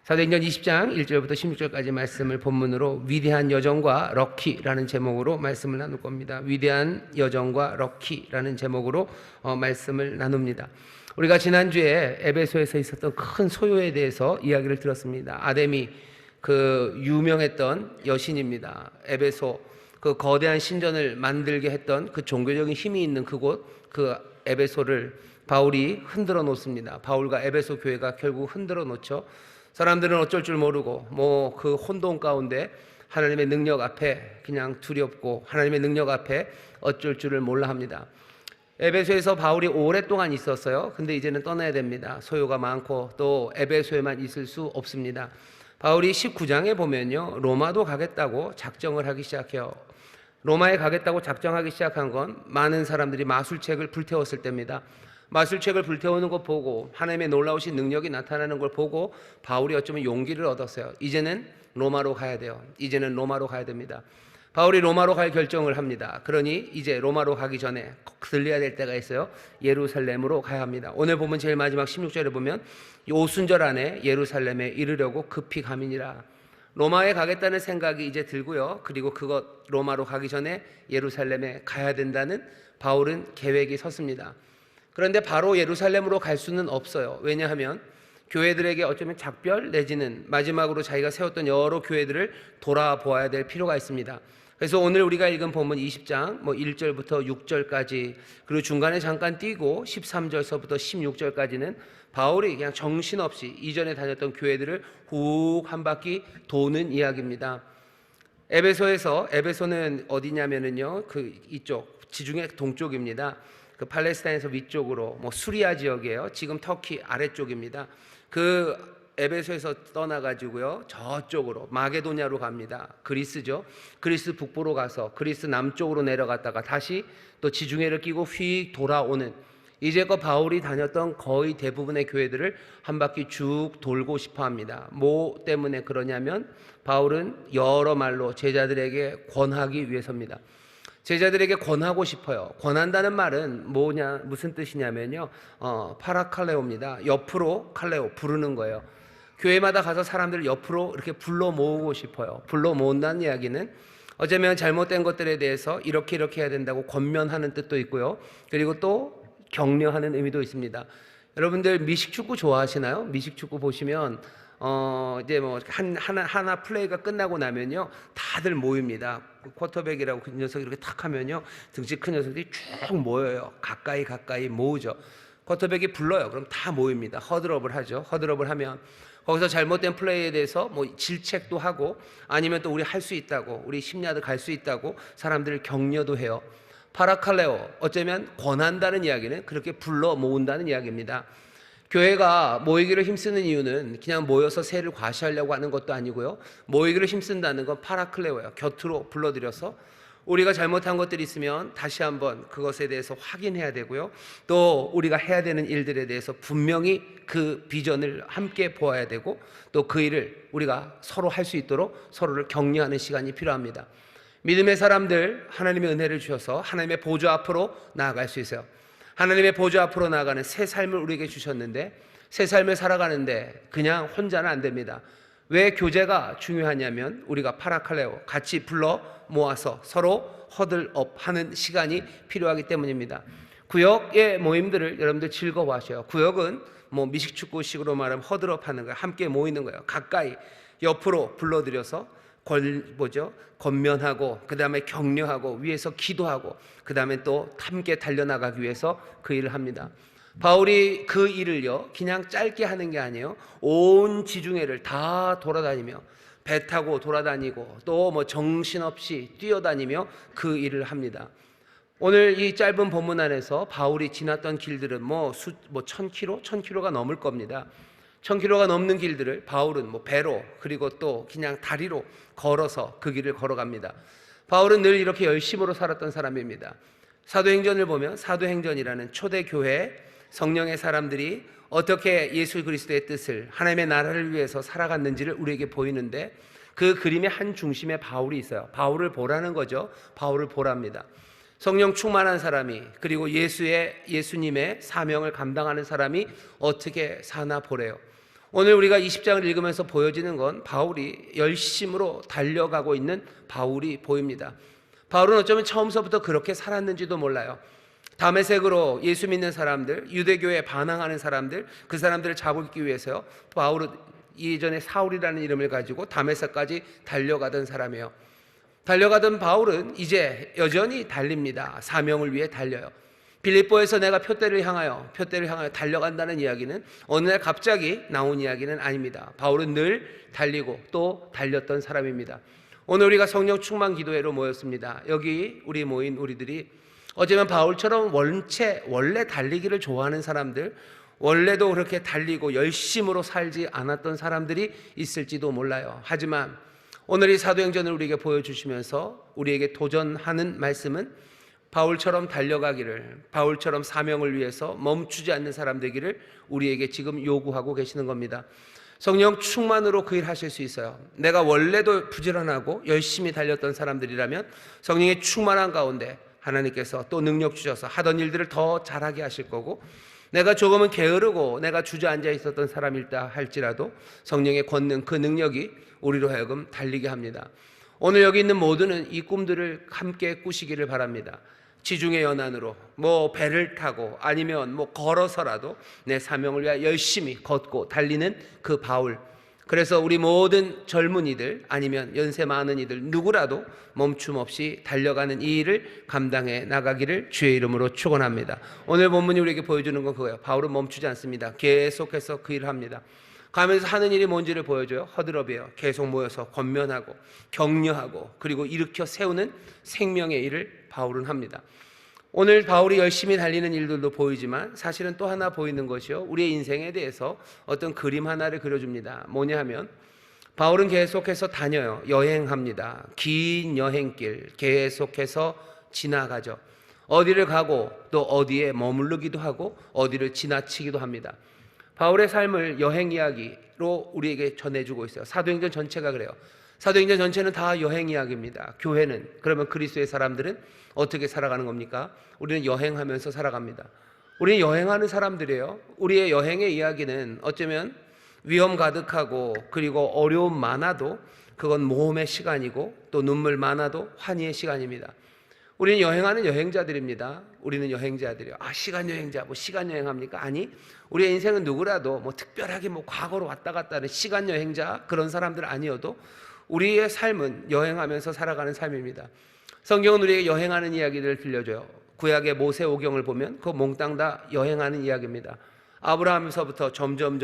사도행전 20장 1절부터 16절까지 말씀을 본문으로 위대한 여정과 럭키라는 제목으로 말씀을 나눌 겁니다. 위대한 여정과 럭키라는 제목으로 말씀을 나눕니다. 우리가 지난주에 에베소에서 있었던 큰 소요에 대해서 이야기를 들었습니다. 아데미, 그 유명했던 여신입니다. 에베소, 그 거대한 신전을 만들게 했던 그 종교적인 힘이 있는 그곳, 그 에베소를 바울이 흔들어 놓습니다. 바울과 에베소 교회가 결국 흔들어 놓죠. 사람들은 어쩔 줄 모르고 그 혼돈 가운데 하나님의 능력 앞에 그냥 두렵고 하나님의 능력 앞에 어쩔 줄을 몰라 합니다. 에베소에서 바울이 오랫동안 있었어요. 근데 이제는 떠나야 됩니다. 소요가 많고 또 에베소에만 있을 수 없습니다. 바울이 19장에 보면요, 로마도 가겠다고 작정을 하기 시작해요. 로마에 가겠다고 작정하기 시작한 건 많은 사람들이 마술책을 불태웠을 때입니다. 마술책을 불태우는 것 보고 하나님의 놀라우신 능력이 나타나는 걸 보고 바울이 어쩌면 용기를 얻었어요. 이제는 로마로 가야 돼요. 이제는 로마로 가야 됩니다. 바울이 로마로 갈 결정을 합니다. 그러니 이제 로마로 가기 전에 꼭 들려야 될 때가 있어요. 예루살렘으로 가야 합니다. 오늘 보면 제일 마지막 16절에 보면 오순절 안에 예루살렘에 이르려고 급히 가민이라. 로마에 가겠다는 생각이 이제 들고요. 그리고 그것 로마로 가기 전에 예루살렘에 가야 된다는 바울은 계획이 섰습니다. 그런데 바로 예루살렘으로 갈 수는 없어요. 왜냐하면 교회들에게 어쩌면 작별 내지는 마지막으로 자기가 세웠던 여러 교회들을 돌아보아야 될 필요가 있습니다. 그래서 오늘 우리가 읽은 본문 20장 1절부터 6절까지 그리고 중간에 잠깐 뛰고 13절서부터 16절까지는 바울이 그냥 정신없이 이전에 다녔던 교회들을 훅 한 바퀴 도는 이야기입니다. 에베소는 어디냐면은요, 그 이쪽 지중해 동쪽입니다. 그 팔레스타인에서 위쪽으로 수리아 지역이에요. 지금 터키 아래쪽입니다. 그 에베소에서 떠나가지고요, 저쪽으로 마게도냐로 갑니다. 그리스죠. 그리스 북부로 가서 그리스 남쪽으로 내려갔다가 다시 또 지중해를 끼고 휙 돌아오는, 이제껏 바울이 다녔던 거의 대부분의 교회들을 한 바퀴 쭉 돌고 싶어합니다. 뭐 때문에 그러냐면 바울은 여러 말로 제자들에게 권하기 위해서입니다. 제자들에게 권하고 싶어요. 권한다는 말은 무슨 뜻이냐면요, 파라칼레오입니다. 옆으로 칼레오, 부르는 거예요. 교회마다 가서 사람들을 옆으로 이렇게 불러 모으고 싶어요. 불러 모은다는 이야기는 어쩌면 잘못된 것들에 대해서 이렇게 해야 된다고 권면하는 뜻도 있고요. 그리고 또 격려하는 의미도 있습니다. 여러분들 미식축구 좋아하시나요? 미식축구 보시면 이제 하나 플레이가 끝나고 나면요, 다들 모입니다. 쿼터백이라고 그 녀석이 이렇게 탁 하면요, 등치 큰 녀석들이 쭉 모여요. 가까이 모으죠. 쿼터백이 불러요. 그럼 다 모입니다. 허드럽을 하죠. 허드럽을 하면 거기서 잘못된 플레이에 대해서 질책도 하고, 아니면 또 우리 할 수 있다고, 우리 10야드 갈 수 있다고 사람들을 격려도 해요. 파라칼레오, 어쩌면 권한다는 이야기는 그렇게 불러 모은다는 이야기입니다. 교회가 모이기를 힘쓰는 이유는 그냥 모여서 세를 과시하려고 하는 것도 아니고요, 모이기를 힘쓴다는 건 파라클레오예요. 곁으로 불러들여서 우리가 잘못한 것들이 있으면 다시 한번 그것에 대해서 확인해야 되고요, 또 우리가 해야 되는 일들에 대해서 분명히 그 비전을 함께 보아야 되고, 또 그 일을 우리가 서로 할 수 있도록 서로를 격려하는 시간이 필요합니다. 믿음의 사람들, 하나님의 은혜를 주셔서 하나님의 보좌 앞으로 나아갈 수 있어요. 하나님의 보좌 앞으로 나아가는 새 삶을 우리에게 주셨는데, 새 삶을 살아가는데 그냥 혼자는 안 됩니다. 왜 교제가 중요하냐면 우리가 파라칼레오, 같이 불러 모아서 서로 허들업하는 시간이 필요하기 때문입니다. 구역의 모임들을 여러분들 즐거워하셔요. 구역은 미식축구식으로 말하면 허들업하는 거예요. 함께 모이는 거예요. 가까이 옆으로 불러들여서 권면하고, 그 다음에 격려하고, 위에서 기도하고, 그 다음에 또 함께 달려나가기 위해서 그 일을 합니다. 바울이 그 일을요, 그냥 짧게 하는 게 아니에요. 온 지중해를 다 돌아다니며, 배 타고 돌아다니고, 또 정신없이 뛰어다니며 그 일을 합니다. 오늘 이 짧은 본문 안에서 바울이 지났던 길들은 1000km가 넘을 겁니다. 1000km가 넘는 길들을 바울은 배로, 그리고 또 그냥 다리로 걸어서 그 길을 걸어갑니다. 바울은 늘 이렇게 열심으로 살았던 사람입니다. 사도행전을 보면 사도행전이라는 초대교회 성령의 사람들이 어떻게 예수 그리스도의 뜻을, 하나님의 나라를 위해서 살아갔는지를 우리에게 보이는데, 그 그림의 한 중심에 바울이 있어요. 바울을 보라는 거죠. 바울을 보랍니다. 성령 충만한 사람이, 그리고 예수님의 사명을 감당하는 사람이 어떻게 사나 보래요. 오늘 우리가 20장을 읽으면서 보여지는 건 바울이 열심으로 달려가고 있는 바울이 보입니다. 바울은 어쩌면 처음서부터 그렇게 살았는지도 몰라요. 다메섹으로 예수 믿는 사람들, 유대교에 반항하는 사람들, 그 사람들을 잡기 위해서요, 바울은 이전에 사울이라는 이름을 가지고 다메섹까지 달려가던 사람이에요. 달려가던 바울은 이제 여전히 달립니다. 사명을 위해 달려요. 빌립보에서 내가 표대를 향하여 달려간다는 이야기는 어느 날 갑자기 나온 이야기는 아닙니다. 바울은 늘 달리고 또 달렸던 사람입니다. 오늘 우리가 성령 충만 기도회로 모였습니다. 여기 우리 모인 우리들이 어쩌면 바울처럼 원래 달리기를 좋아하는 사람들, 원래도 그렇게 달리고 열심으로 살지 않았던 사람들이 있을지도 몰라요. 하지만 오늘 이 사도행전을 우리에게 보여주시면서 우리에게 도전하는 말씀은 바울처럼 달려가기를, 바울처럼 사명을 위해서 멈추지 않는 사람 되기를 우리에게 지금 요구하고 계시는 겁니다. 성령 충만으로 그 일 하실 수 있어요. 내가 원래도 부지런하고 열심히 달렸던 사람들이라면 성령의 충만한 가운데 하나님께서 또 능력 주셔서 하던 일들을 더 잘하게 하실 거고, 내가 조금은 게으르고 내가 주저앉아 있었던 사람일다 할지라도 성령의 권능, 그 능력이 우리로 하여금 달리게 합니다. 오늘 여기 있는 모두는 이 꿈들을 함께 꾸시기를 바랍니다. 지중해 연안으로 배를 타고 아니면 걸어서라도 내 사명을 위하여 열심히 걷고 달리는 그 바울. 그래서 우리 모든 젊은이들 아니면 연세 많은 이들 누구라도 멈춤 없이 달려가는 이 일을 감당해 나가기를 주의 이름으로 축원합니다. 오늘 본문이 우리에게 보여주는 건 그거예요. 바울은 멈추지 않습니다. 계속해서 그 일을 합니다. 가면서 하는 일이 뭔지를 보여줘요. 허드럽이에요. 계속 모여서 권면하고 격려하고 그리고 일으켜 세우는 생명의 일을 바울은 합니다. 오늘 바울이 열심히 달리는 일들도 보이지만 사실은 또 하나 보이는 것이요, 우리의 인생에 대해서 어떤 그림 하나를 그려줍니다. 뭐냐 하면 바울은 계속해서 다녀요. 여행합니다. 긴 여행길 계속해서 지나가죠. 어디를 가고 또 어디에 머무르기도 하고 어디를 지나치기도 합니다. 바울의 삶을 여행 이야기로 우리에게 전해주고 있어요. 사도행전 전체가 그래요. 사도행전 전체는 다 여행 이야기입니다. 교회는, 그러면 그리스도의 사람들은 어떻게 살아가는 겁니까? 우리는 여행하면서 살아갑니다. 우리는 여행하는 사람들이에요. 우리의 여행의 이야기는 어쩌면 위험 가득하고 그리고 어려움 많아도 그건 모험의 시간이고 또 눈물 많아도 환희의 시간입니다. 우리는 여행하는 여행자들입니다. 우리는 여행자들이요. 시간 여행자, 시간 여행합니까? 아니, 우리의 인생은 누구라도 특별하게 과거로 왔다 갔다 하는 시간 여행자, 그런 사람들 아니어도 우리의 삶은 여행하면서 살아가는 삶입니다. 성경은 우리에게 여행하는 이야기들을 들려줘요. 구약의 모세오경을 보면 그 몽땅 다 여행하는 이야기입니다. 아브라함에서부터 점점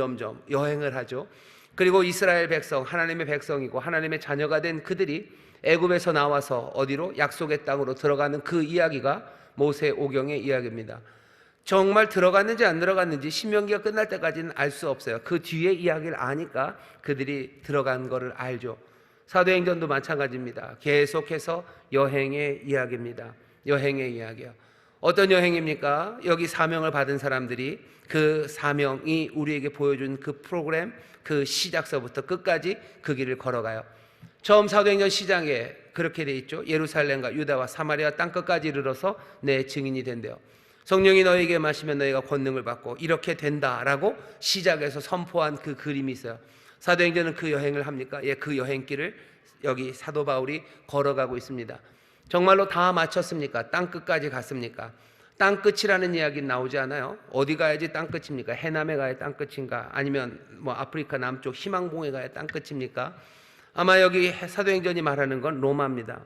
여행을 하죠. 그리고 이스라엘 백성, 하나님의 백성이고 하나님의 자녀가 된 그들이 애굽에서 나와서 어디로? 약속의 땅으로 들어가는 그 이야기가 모세오경의 이야기입니다. 정말 들어갔는지 안 들어갔는지 신명기가 끝날 때까지는 알 수 없어요. 그 뒤에 이야기를 아니까 그들이 들어간 거를 알죠. 사도행전도 마찬가지입니다. 계속해서 여행의 이야기입니다. 여행의 이야기요. 어떤 여행입니까? 여기 사명을 받은 사람들이 그 사명이 우리에게 보여준 그 프로그램, 그 시작서부터 끝까지 그 길을 걸어가요. 처음 사도행전 시장에 그렇게 돼 있죠. 예루살렘과 유다와 사마리아 땅끝까지 이르러서 내 증인이 된대요. 성령이 너에게 마시면 너희가 권능을 받고 이렇게 된다라고 시작에서 선포한 그 그림이 있어요. 사도행전은 그 여행을 합니까? 예, 그 여행길을 여기 사도 바울이 걸어가고 있습니다. 정말로 다 마쳤습니까? 땅끝까지 갔습니까? 땅끝이라는 이야기는 나오지 않아요. 어디 가야지 땅끝입니까? 해남에 가야 땅끝인가? 아니면 아프리카 남쪽 희망봉에 가야 땅끝입니까? 아마 여기 사도행전이 말하는 건 로마입니다.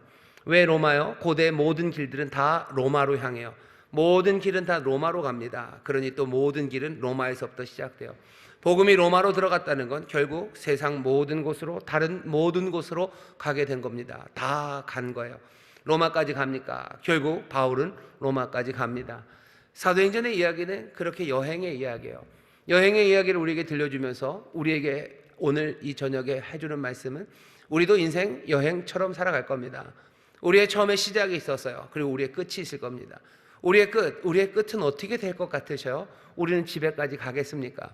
왜 로마요? 고대 모든 길들은 다 로마로 향해요. 모든 길은 다 로마로 갑니다. 그러니 또 모든 길은 로마에서부터 시작돼요. 복음이 로마로 들어갔다는 건 결국 세상 모든 곳으로, 다른 모든 곳으로 가게 된 겁니다. 다 간 거예요. 로마까지 갑니까? 결국 바울은 로마까지 갑니다. 사도행전의 이야기는 그렇게 여행의 이야기예요. 여행의 이야기를 우리에게 들려주면서 우리에게 오늘 이 저녁에 해주는 말씀은 우리도 인생 여행처럼 살아갈 겁니다. 우리의 처음에 시작이 있었어요. 그리고 우리의 끝이 있을 겁니다. 우리의 끝은 어떻게 될 것 같으셔요? 우리는 집에까지 가겠습니까?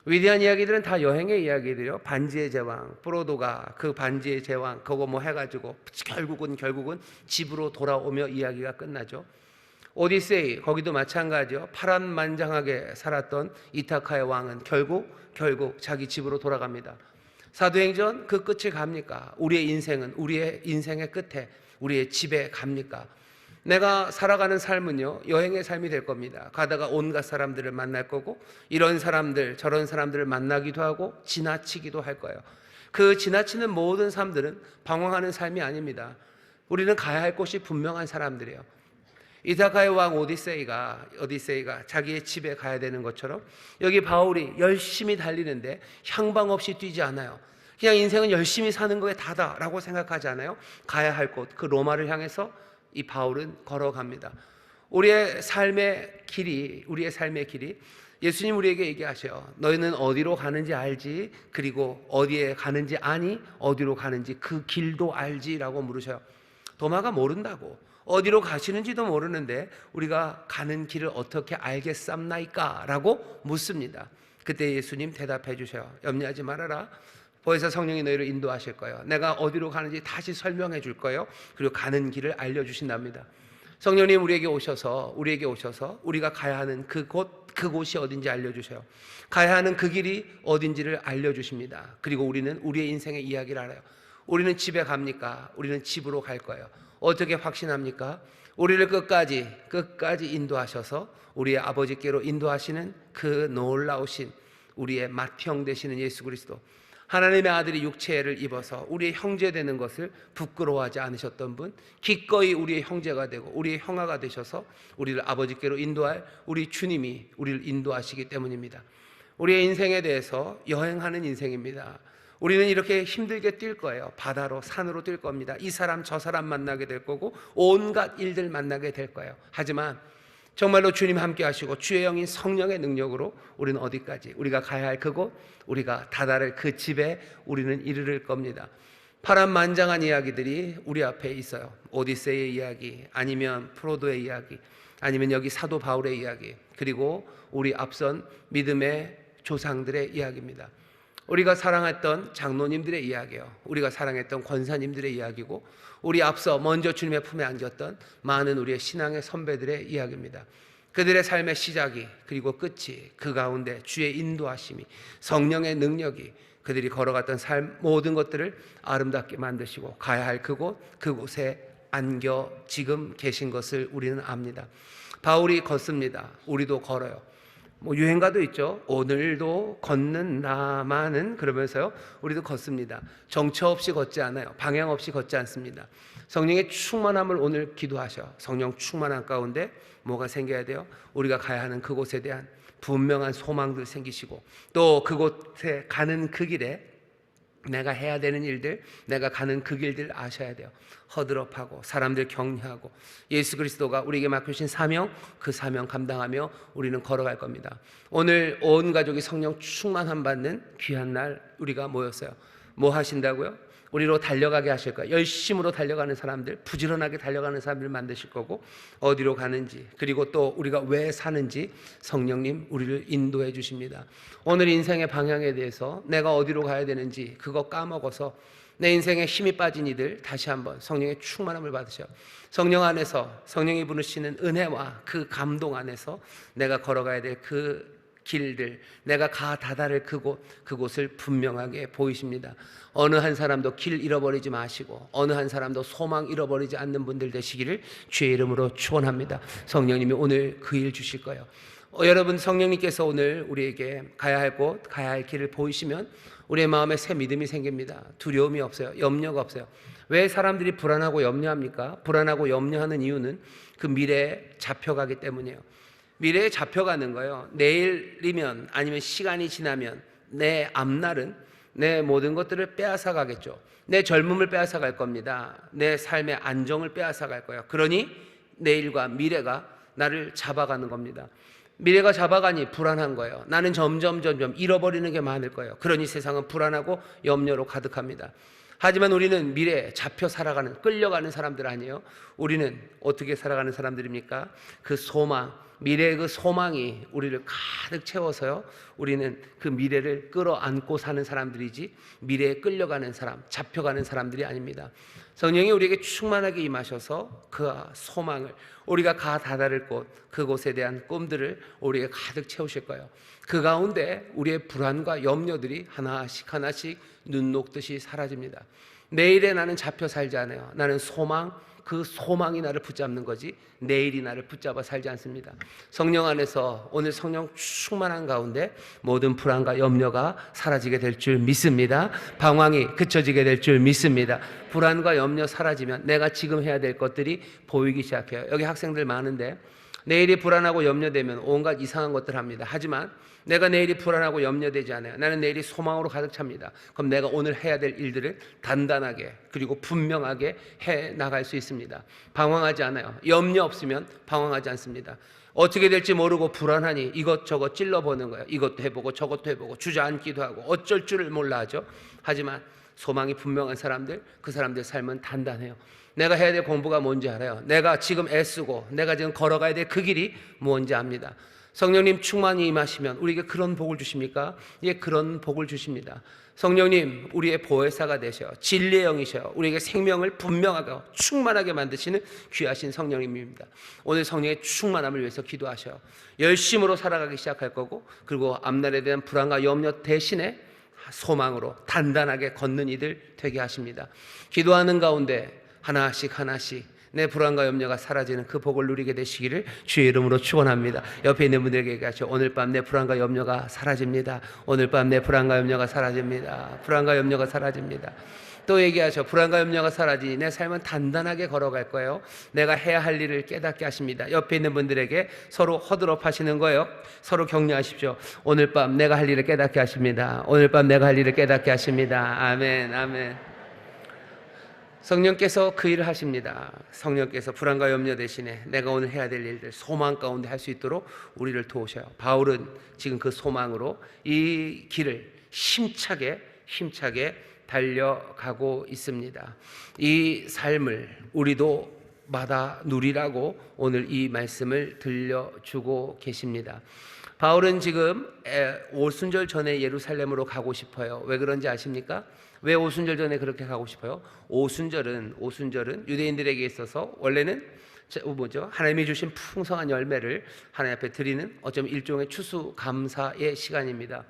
위대한 이야기들은 다 여행의 이야기들이요. 반지의 제왕, 프로도가 그 반지의 제왕 그거 해가지고 결국은 집으로 돌아오며 이야기가 끝나죠. 오디세이 거기도 마찬가지요. 파란만장하게 살았던 이타카의 왕은 결국 자기 집으로 돌아갑니다. 사도행전 그 끝을 갑니까? 우리의 인생은 우리의 인생의 끝에 우리의 집에 갑니까? 내가 살아가는 삶은요, 여행의 삶이 될 겁니다. 가다가 온갖 사람들을 만날 거고, 이런 사람들 저런 사람들을 만나기도 하고 지나치기도 할 거예요. 그 지나치는 모든 삶들은 방황하는 삶이 아닙니다. 우리는 가야 할 곳이 분명한 사람들이에요. 이타카의 왕 오디세이가 자기의 집에 가야 되는 것처럼, 여기 바울이 열심히 달리는데 향방 없이 뛰지 않아요. 그냥 인생은 열심히 사는 거에 다다라고 생각하지 않아요. 가야 할 곳, 그 로마를 향해서 이 바울은 걸어갑니다. 우리의 삶의 길이 예수님 우리에게 얘기하셔요. 너희는 어디로 가는지 알지? 그리고 어디에 가는지 아니? 어디로 가는지 그 길도 알지라고 물으셔요. 도마가 모른다고. 어디로 가시는지도 모르는데 우리가 가는 길을 어떻게 알겠삼나이까? 라고 묻습니다. 그때 예수님 대답해 주셔요. 염려하지 말아라. 보혜사 성령이 너희를 인도하실 거예요. 내가 어디로 가는지 다시 설명해 줄 거예요. 그리고 가는 길을 알려주신답니다. 성령님 우리에게 오셔서 우리가 가야 하는 그곳이 어딘지 알려주셔요. 가야 하는 그 길이 어딘지를 알려주십니다. 그리고 우리는 우리의 인생의 이야기를 알아요. 우리는 집에 갑니까? 우리는 집으로 갈 거예요. 어떻게 확신합니까? 우리를 끝까지 인도하셔서 우리의 아버지께로 인도하시는 그 놀라우신 우리의 맏형 되시는 예수 그리스도, 하나님의 아들이 육체를 입어서 우리의 형제 되는 것을 부끄러워하지 않으셨던 분, 기꺼이 우리의 형제가 되고 우리의 형아가 되셔서 우리를 아버지께로 인도할 우리 주님이 우리를 인도하시기 때문입니다. 우리의 인생에 대해서 여행하는 인생입니다. 우리는 이렇게 힘들게 뛸 거예요. 바다로, 산으로 뛸 겁니다. 이 사람 저 사람 만나게 될 거고 온갖 일들 만나게 될 거예요. 하지만 정말로 주님 함께 하시고 주의 영인 성령의 능력으로 우리는 어디까지, 우리가 가야 할 그곳, 우리가 다다를 그 집에 우리는 이르를 겁니다. 파란만장한 이야기들이 우리 앞에 있어요. 오디세이의 이야기, 아니면 프로도의 이야기, 아니면 여기 사도 바울의 이야기, 그리고 우리 앞선 믿음의 조상들의 이야기입니다. 우리가 사랑했던 장로님들의 이야기예요. 우리가 사랑했던 권사님들의 이야기고, 우리 앞서 먼저 주님의 품에 안겼던 많은 우리의 신앙의 선배들의 이야기입니다. 그들의 삶의 시작이 그리고 끝이, 그 가운데 주의 인도하심이, 성령의 능력이 그들이 걸어갔던 삶 모든 것들을 아름답게 만드시고 가야 할 그곳에 안겨 지금 계신 것을 우리는 압니다. 바울이 걷습니다. 우리도 걸어요. 유행가도 있죠. 오늘도 걷는 나만은, 그러면서요 우리도 걷습니다. 정처 없이 걷지 않아요. 방향 없이 걷지 않습니다. 성령의 충만함을 오늘 기도하셔. 성령 충만한 가운데 뭐가 생겨야 돼요? 우리가 가야 하는 그곳에 대한 분명한 소망들 생기시고, 또 그곳에 가는 그 길에 내가 해야 되는 일들, 내가 가는 그 길들 아셔야 돼요. 허드럽하고 사람들 격려하고 예수 그리스도가 우리에게 맡기신 사명, 그 사명 감당하며 우리는 걸어갈 겁니다. 오늘 온 가족이 성령 충만함 받는 귀한 날 우리가 모였어요. 뭐 하신다고요? 우리로 달려가게 하실 거예요. 열심으로 달려가는 사람들, 부지런하게 달려가는 사람들 만드실 거고, 어디로 가는지, 그리고 또 우리가 왜 사는지 성령님 우리를 인도해 주십니다. 오늘 인생의 방향에 대해서 내가 어디로 가야 되는지 그거 까먹어서 내 인생에 힘이 빠진 이들 다시 한번 성령의 충만함을 받으셔. 성령 안에서 성령이 부르시는 은혜와 그 감동 안에서 내가 걸어가야 될 그 길들, 내가 다다를 그곳을 분명하게 보이십니다. 어느 한 사람도 길 잃어버리지 마시고 어느 한 사람도 소망 잃어버리지 않는 분들 되시기를 주의 이름으로 축원합니다. 성령님이 오늘 그 일 주실 거예요. 여러분, 성령님께서 오늘 우리에게 가야 할 곳, 가야 할 길을 보이시면 우리의 마음에 새 믿음이 생깁니다. 두려움이 없어요. 염려가 없어요. 왜 사람들이 불안하고 염려합니까? 불안하고 염려하는 이유는 그 미래에 잡혀가기 때문이에요. 미래에 잡혀가는 거예요. 내일이면, 아니면 시간이 지나면 내 앞날은 내 모든 것들을 빼앗아 가겠죠. 내 젊음을 빼앗아 갈 겁니다. 내 삶의 안정을 빼앗아 갈 거예요. 그러니 내일과 미래가 나를 잡아가는 겁니다. 미래가 잡아가니 불안한 거예요. 나는 점점 잃어버리는 게 많을 거예요. 그러니 세상은 불안하고 염려로 가득합니다. 하지만 우리는 미래에 잡혀 살아가는, 끌려가는 사람들 아니에요. 우리는 어떻게 살아가는 사람들입니까? 그 소망, 미래의 그 소망이 우리를 가득 채워서요, 우리는 그 미래를 끌어안고 사는 사람들이지 미래에 끌려가는 사람, 잡혀가는 사람들이 아닙니다. 성령이 우리에게 충만하게 임하셔서 그 소망을, 우리가 가 다다를 곳, 그곳에 대한 꿈들을 우리에게 가득 채우실 거예요. 그 가운데 우리의 불안과 염려들이 하나씩 하나씩 눈 녹듯이 사라집니다. 내일에 나는 잡혀 살지 않아요. 나는 소망, 그 소망이 나를 붙잡는 거지 내일이 나를 붙잡아 살지 않습니다. 성령 안에서 오늘 성령 충만한 가운데 모든 불안과 염려가 사라지게 될 줄 믿습니다. 방황이 그쳐지게 될 줄 믿습니다. 불안과 염려 사라지면 내가 지금 해야 될 것들이 보이기 시작해요. 여기 학생들 많은데 내일이 불안하고 염려되면 온갖 이상한 것들 합니다. 하지만 내가 내일이 불안하고 염려되지 않아요. 나는 내일이 소망으로 가득 찹니다. 그럼 내가 오늘 해야 될 일들을 단단하게 그리고 분명하게 해 나갈 수 있습니다. 방황하지 않아요. 염려 없으면 방황하지 않습니다. 어떻게 될지 모르고 불안하니 이것저것 찔러보는 거예요. 이것도 해보고 저것도 해보고 주저앉기도 하고 어쩔 줄을 몰라 하죠. 하지만 소망이 분명한 사람들, 그 사람들의 삶은 단단해요. 내가 해야 될 공부가 뭔지 알아요. 내가 지금 애쓰고 내가 지금 걸어가야 될 그 길이 뭔지 압니다. 성령님 충만히 임하시면 우리에게 그런 복을 주십니까? 예, 그런 복을 주십니다. 성령님 우리의 보혜사가 되셔 진리의 영이셔 우리에게 생명을 분명하게 충만하게 만드시는 귀하신 성령님입니다. 오늘 성령의 충만함을 위해서 기도하셔 열심으로 살아가기 시작할 거고, 그리고 앞날에 대한 불안과 염려 대신에 소망으로 단단하게 걷는 이들 되게 하십니다. 기도하는 가운데 하나씩 하나씩 내 불안과 염려가 사라지는 그 복을 누리게 되시기를 주의 이름으로 축원합니다. 옆에 있는 분들에게 얘기하죠. 오늘 밤 내 불안과 염려가 사라집니다. 오늘 밤 내 불안과 염려가 사라집니다. 불안과 염려가 사라집니다. 또 얘기하죠. 불안과 염려가 사라지니 내 삶은 단단하게 걸어갈 거예요. 내가 해야 할 일을 깨닫게 하십니다. 옆에 있는 분들에게 서로 허드롭 하시는 거예요. 서로 격려하십시오. 오늘 밤 내가 할 일을 깨닫게 하십니다. 오늘 밤 내가 할 일을 깨닫게 하십니다. 아멘, 아멘. 성령께서 그 일을 하십니다. 성령께서 불안과 염려 대신에 내가 오늘 해야 될 일들 소망 가운데 할 수 있도록 우리를 도우셔요. 바울은 지금 그 소망으로 이 길을 힘차게 달려가고 있습니다. 이 삶을 우리도 마다 누리라고 오늘 이 말씀을 들려주고 계십니다. 바울은 지금 오순절 전에 예루살렘으로 가고 싶어요. 왜 그런지 아십니까? 왜 오순절 전에 그렇게 가고 싶어요? 오순절은 유대인들에게 있어서 원래는 하나님이 주신 풍성한 열매를 하나님 앞에 드리는 어쩌면 일종의 추수감사의 시간입니다.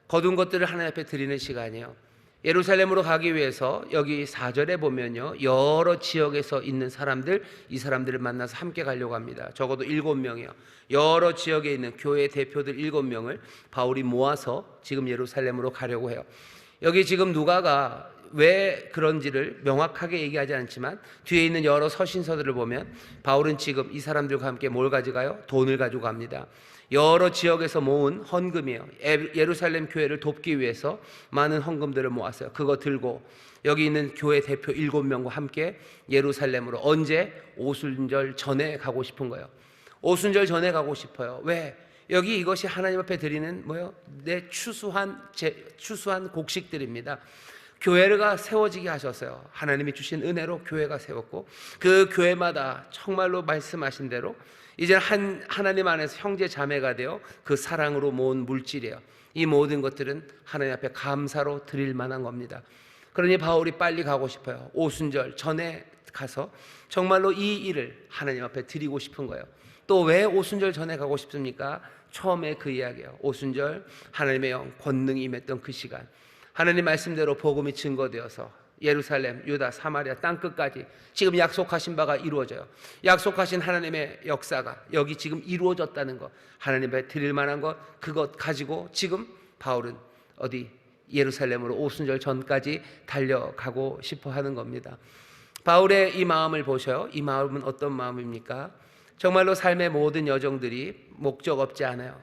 거둔 것들을 하나님 앞에 드리는 시간이에요. 예루살렘으로 가기 위해서 여기 4절에 보면요, 여러 지역에서 있는 사람들, 이 사람들을 만나서 함께 가려고 합니다. 적어도 7명이요. 여러 지역에 있는 교회 대표들 7명을 바울이 모아서 지금 예루살렘으로 가려고 해요. 여기 지금 누가가 왜 그런지를 명확하게 얘기하지 않지만 뒤에 있는 여러 서신서들을 보면 바울은 지금 이 사람들과 함께 뭘 가져가요? 돈을 가지고 갑니다. 여러 지역에서 모은 헌금이에요. 예루살렘 교회를 돕기 위해서 많은 헌금들을 모았어요. 그거 들고 여기 있는 교회 대표 7명과 함께 예루살렘으로 언제? 오순절 전에 가고 싶은 거예요. 오순절 전에 가고 싶어요. 왜? 여기 이것이 하나님 앞에 드리는 내 추수한 곡식들입니다. 교회가 세워지게 하셨어요. 하나님이 주신 은혜로 교회가 세웠고 그 교회마다 정말로 말씀하신 대로 이제 하나님 안에서 형제 자매가 되어 그 사랑으로 모은 물질이에요. 이 모든 것들은 하나님 앞에 감사로 드릴 만한 겁니다. 그러니 바울이 빨리 가고 싶어요. 오순절 전에 가서 정말로 이 일을 하나님 앞에 드리고 싶은 거예요. 또 왜 오순절 전에 가고 싶습니까? 처음에 그 이야기예요. 오순절 하나님의 영 권능이 임했던 그 시간, 하나님 말씀대로 복음이 증거되어서 예루살렘, 유다, 사마리아 땅끝까지 지금 약속하신 바가 이루어져요. 약속하신 하나님의 역사가 여기 지금 이루어졌다는 것, 하나님 앞에 드릴 만한 것, 그것 가지고 지금 바울은 어디 예루살렘으로 오순절 전까지 달려가고 싶어 하는 겁니다. 바울의 이 마음을 보셔요. 이 마음은 어떤 마음입니까? 정말로 삶의 모든 여정들이 목적 없지 않아요.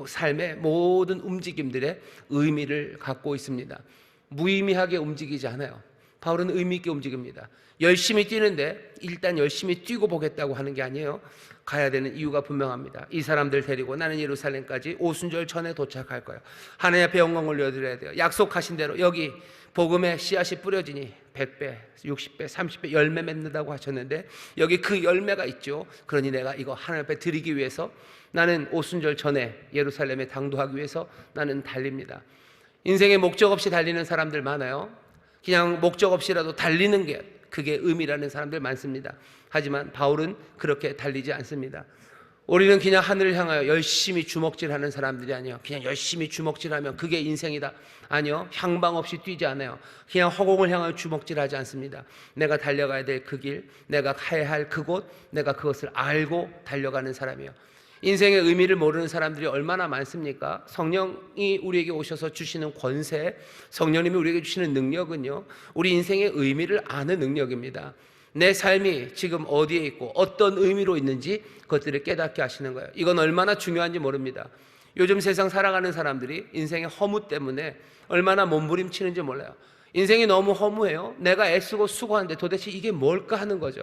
삶의 모든 움직임들의 의미를 갖고 있습니다. 무의미하게 움직이지 않아요. 바울은 의미 있게 움직입니다. 열심히 뛰는데 일단 열심히 뛰고 보겠다고 하는 게 아니에요. 가야 되는 이유가 분명합니다. 이 사람들 데리고 나는 예루살렘까지 오순절 전에 도착할 거예요. 하나님 앞에 영광 올려드려야 돼요. 약속하신 대로 여기 복음의 씨앗이 뿌려지니 100배, 60배, 30배 열매 맺는다고 하셨는데 여기 그 열매가 있죠. 그러니 내가 이거 하나님 앞에 드리기 위해서 나는 오순절 전에 예루살렘에 당도하기 위해서 나는 달립니다. 인생에 목적 없이 달리는 사람들 많아요. 그냥 목적 없이라도 달리는 게 그게 의미라는 사람들 많습니다. 하지만 바울은 그렇게 달리지 않습니다. 우리는 그냥 하늘을 향하여 열심히 주먹질하는 사람들이 아니에요. 그냥 열심히 주먹질하면 그게 인생이다. 아니요, 향방 없이 뛰지 않아요. 그냥 허공을 향하여 주먹질하지 않습니다. 내가 달려가야 될 그 길, 내가 가야 할 그곳, 내가 그것을 알고 달려가는 사람이에요. 인생의 의미를 모르는 사람들이 얼마나 많습니까? 성령이 우리에게 오셔서 주시는 권세, 성령님이 우리에게 주시는 능력은요, 우리 인생의 의미를 아는 능력입니다. 내 삶이 지금 어디에 있고 어떤 의미로 있는지 그것들을 깨닫게 하시는 거예요. 이건 얼마나 중요한지 모릅니다. 요즘 세상 살아가는 사람들이 인생의 허무 때문에 얼마나 몸부림치는지 몰라요. 인생이 너무 허무해요. 내가 애쓰고 수고하는데 도대체 이게 뭘까 하는 거죠.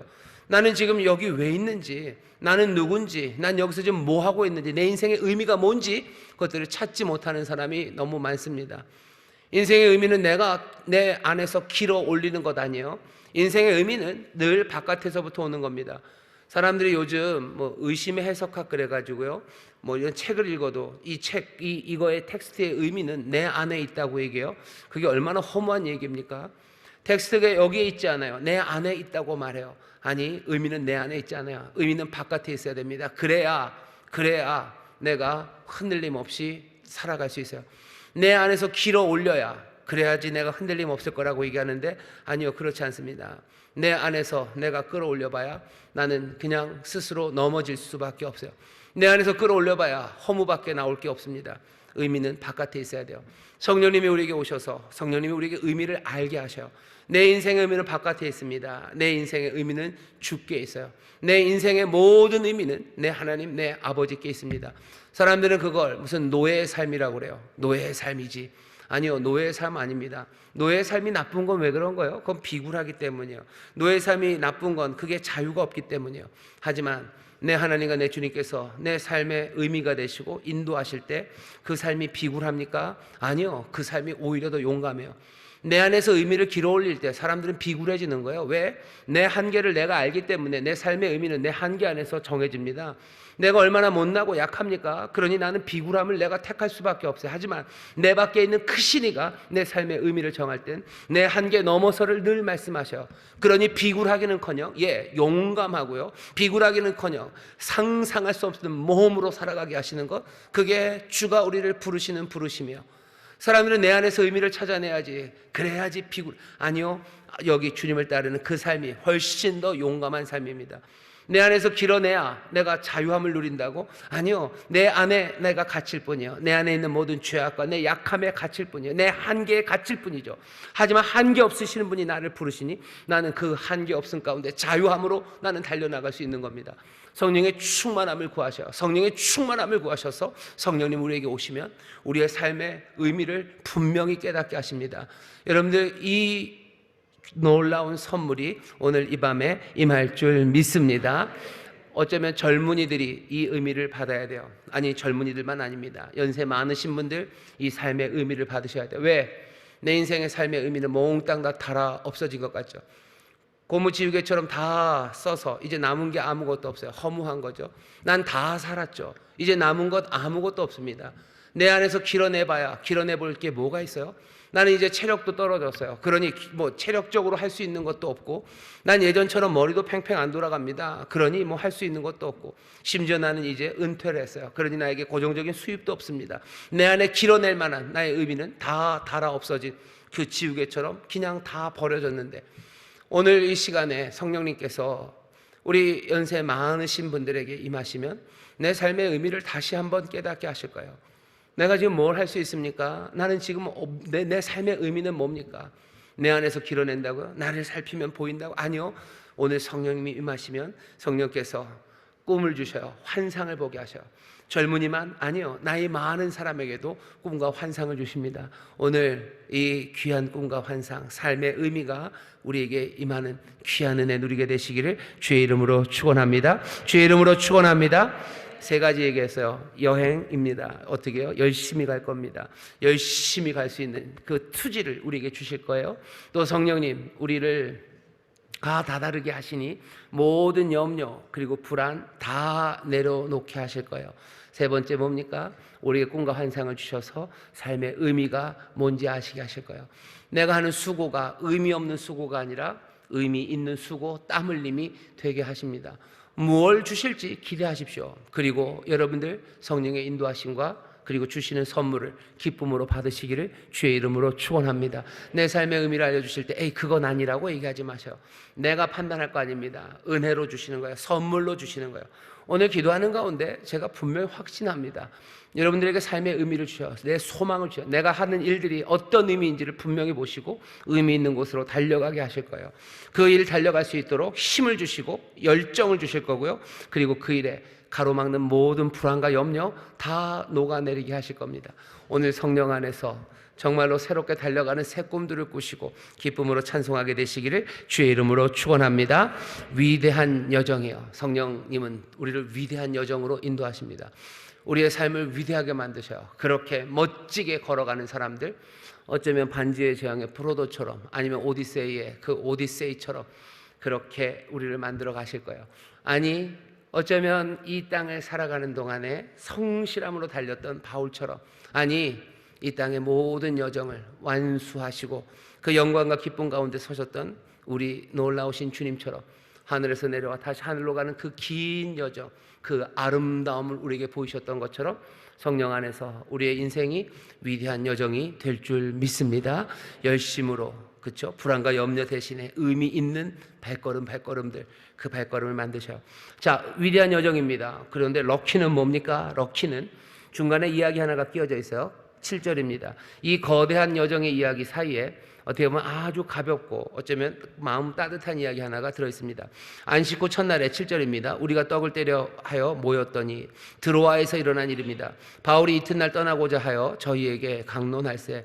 나는 지금 여기 왜 있는지, 나는 누군지, 난 여기서 지금 뭐 하고 있는지, 내 인생의 의미가 뭔지 그것들을 찾지 못하는 사람이 너무 많습니다. 인생의 의미는 내가 내 안에서 길어 올리는 것 아니에요. 인생의 의미는 늘 바깥에서부터 오는 겁니다. 사람들이 요즘 뭐 의심의 해석학 그래가지고요, 뭐 이런 책을 읽어도 이거의 텍스트의 의미는 내 안에 있다고 얘기해요. 그게 얼마나 허무한 얘기입니까? 텍스트가 여기에 있지 않아요. 내 안에 있다고 말해요. 아니, 의미는 내 안에 있지 않아요. 의미는 바깥에 있어야 됩니다. 그래야 내가 흔들림 없이 살아갈 수 있어요. 내 안에서 길어 올려야, 그래야지 내가 흔들림 없을 거라고 얘기하는데 아니요, 그렇지 않습니다. 내 안에서 내가 끌어올려봐야 나는 그냥 스스로 넘어질 수밖에 없어요. 내 안에서 끌어올려봐야 허무밖에 나올 게 없습니다. 의미는 바깥에 있어야 돼요. 성령님이 우리에게 오셔서 성령님이 우리에게 의미를 알게 하셔요. 내 인생의 의미는 바깥에 있습니다. 내 인생의 의미는 주께 있어요. 내 인생의 모든 의미는 내 하나님, 내 아버지께 있습니다. 사람들은 그걸 무슨 노예의 삶이라고 그래요. 노예의 삶이지. 아니요, 노예의 삶 아닙니다. 노예의 삶이 나쁜 건 왜 그런 거예요? 그건 비굴하기 때문이에요. 노예의 삶이 나쁜 건 그게 자유가 없기 때문이에요. 하지만 내 하나님과 내 주님께서 내 삶의 의미가 되시고 인도하실 때 그 삶이 비굴합니까? 아니요, 그 삶이 오히려 더 용감해요. 내 안에서 의미를 길어올릴 때 사람들은 비굴해지는 거예요. 왜? 내 한계를 내가 알기 때문에 내 삶의 의미는 내 한계 안에서 정해집니다. 내가 얼마나 못나고 약합니까? 그러니 나는 비굴함을 내가 택할 수밖에 없어요. 하지만 내 밖에 있는 크신이가 내 삶의 의미를 정할 땐 내 한계 넘어서를 늘 말씀하셔요. 그러니 비굴하기는커녕 용감하고요, 비굴하기는커녕 상상할 수 없는 모험으로 살아가게 하시는 것, 그게 주가 우리를 부르시는 부르심이에요. 사람들은 내 안에서 의미를 찾아내야지, 그래야지 아니요, 여기 주님을 따르는 그 삶이 훨씬 더 용감한 삶입니다. 내 안에서 길어내야 내가 자유함을 누린다고? 아니요, 내 안에 내가 갇힐 뿐이에요. 내 안에 있는 모든 죄악과 내 약함에 갇힐 뿐이에요. 내 한계에 갇힐 뿐이죠. 하지만 한계 없으시는 분이 나를 부르시니 나는 그 한계 없음 가운데 자유함으로 나는 달려나갈 수 있는 겁니다. 성령의 충만함을 구하셔요. 성령의 충만함을 구하셔서 성령님 우리에게 오시면 우리의 삶의 의미를 분명히 깨닫게 하십니다. 여러분들, 이 놀라운 선물이 오늘 이 밤에 임할 줄 믿습니다. 어쩌면 젊은이들이 이 의미를 받아야 돼요. 아니, 젊은이들만 아닙니다. 연세 많으신 분들 이 삶의 의미를 받으셔야 돼요. 왜? 내 인생의 삶의 의미는 몽땅 다 달아 없어진 것 같죠. 고무지우개처럼 다 써서 이제 남은 게 아무것도 없어요. 허무한 거죠. 난 다 살았죠. 이제 남은 것 아무것도 없습니다. 내 안에서 길어내봐야 길어내볼 게 뭐가 있어요? 나는 이제 체력도 떨어졌어요. 그러니 뭐 체력적으로 할 수 있는 것도 없고, 난 예전처럼 머리도 팽팽 안 돌아갑니다. 그러니 뭐 할 수 있는 것도 없고, 심지어 나는 이제 은퇴를 했어요. 그러니 나에게 고정적인 수입도 없습니다. 내 안에 길어낼 만한 나의 의미는 다 달아 없어진 그 지우개처럼 그냥 다 버려졌는데, 오늘 이 시간에 성령님께서 우리 연세 많으신 분들에게 임하시면 내 삶의 의미를 다시 한번 깨닫게 하실 거예요. 내가 지금 뭘 할 수 있습니까? 나는 지금 내 삶의 의미는 뭡니까? 내 안에서 길어낸다고요? 나를 살피면 보인다고? 아니요. 오늘 성령님이 임하시면 성령께서 꿈을 주셔요. 환상을 보게 하셔요. 젊은이만 아니요, 나이 많은 사람에게도 꿈과 환상을 주십니다. 오늘 이 귀한 꿈과 환상, 삶의 의미가 우리에게 임하는 귀한 은혜 누리게 되시기를 주의 이름으로 축원합니다. 주의 이름으로 축원합니다. 세 가지 얘기했어요. 여행입니다. 어떻게 해요? 열심히 갈 겁니다. 열심히 갈 수 있는 그 투지를 우리에게 주실 거예요. 또 성령님, 우리를 다다르게 하시니 모든 염려 그리고 불안 다 내려놓게 하실 거예요. 세 번째 뭡니까? 우리에게 꿈과 환상을 주셔서 삶의 의미가 뭔지 아시게 하실 거예요. 내가 하는 수고가 의미 없는 수고가 아니라 의미 있는 수고, 땀 흘림이 되게 하십니다. 무엇을 주실지 기대하십시오. 그리고 여러분들 성령의 인도하심과 그리고 주시는 선물을 기쁨으로 받으시기를 주의 이름으로 축원합니다. 내 삶의 의미를 알려주실 때 에이 그건 아니라고 얘기하지 마세요. 내가 판단할 거 아닙니다. 은혜로 주시는 거예요. 선물로 주시는 거예요. 오늘 기도하는 가운데 제가 분명히 확신합니다. 여러분들에게 삶의 의미를 주셔서 내 소망을 주셔서 내가 하는 일들이 어떤 의미인지를 분명히 보시고 의미 있는 곳으로 달려가게 하실 거예요. 그 일 달려갈 수 있도록 힘을 주시고 열정을 주실 거고요. 그리고 그 일에 가로막는 모든 불안과 염려 다 녹아내리게 하실 겁니다. 오늘 성령 안에서 정말로 새롭게 달려가는 새 꿈들을 꾸시고 기쁨으로 찬송하게 되시기를 주의 이름으로 축원합니다. 위대한 여정이요. 성령님은 우리를 위대한 여정으로 인도하십니다. 우리의 삶을 위대하게 만드셔요. 그렇게 멋지게 걸어가는 사람들, 어쩌면 반지의 제왕의 프로도처럼 아니면 오디세이의 그 오디세이처럼 그렇게 우리를 만들어 가실 거예요. 아니 어쩌면 이 땅을 살아가는 동안에 성실함으로 달렸던 바울처럼, 아니 이 땅의 모든 여정을 완수하시고 그 영광과 기쁨 가운데 서셨던 우리 놀라우신 주님처럼 하늘에서 내려와 다시 하늘로 가는 그 긴 여정, 그 아름다움을 우리에게 보이셨던 것처럼 성령 안에서 우리의 인생이 위대한 여정이 될 줄 믿습니다. 열심으로, 그렇죠? 불안과 염려 대신에 의미 있는 발걸음들, 그 발걸음을 만드셔요. 자, 위대한 여정입니다. 그런데 럭키는 뭡니까? 럭키는 중간에 이야기 하나가 끼어져 있어요. 7절입니다. 이 거대한 여정의 이야기 사이에 어떻게 보면 아주 가볍고 어쩌면 마음 따뜻한 이야기 하나가 들어있습니다. 안식 후 첫날에 7절입니다. 우리가 떡을 때려 하여 모였더니 드로아에서 일어난 일입니다. 바울이 이튿날 떠나고자 하여 저희에게 강론할세